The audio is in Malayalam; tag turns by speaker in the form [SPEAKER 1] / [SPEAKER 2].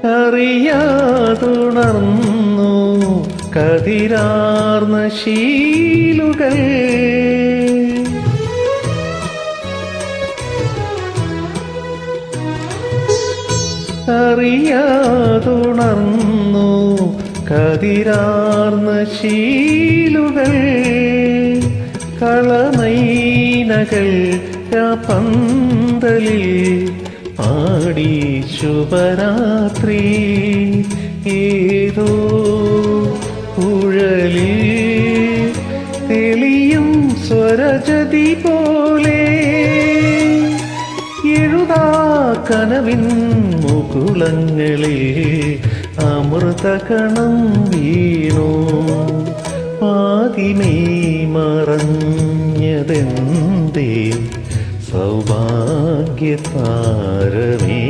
[SPEAKER 1] അറിയാതുണർന്നു കതിരാർന്ന ശീലുകൾ. അറിയാതുണർന്നു കതിരാർന്ന ശീലുകൾ. കളമൈനകൾ പന്തലിൽ ആടി ശുഭരാത്രി. ഏതോ കുഴലിൽ തെളിയും സ്വരജതി പോലെ എഴുതാ കനവിൻ മുകുളങ്ങളിൽ അമൃതകണം വീണു. ആദിമേ മറഞ്ഞതെന്തേ സൗഭാഗ്യതാരമേ.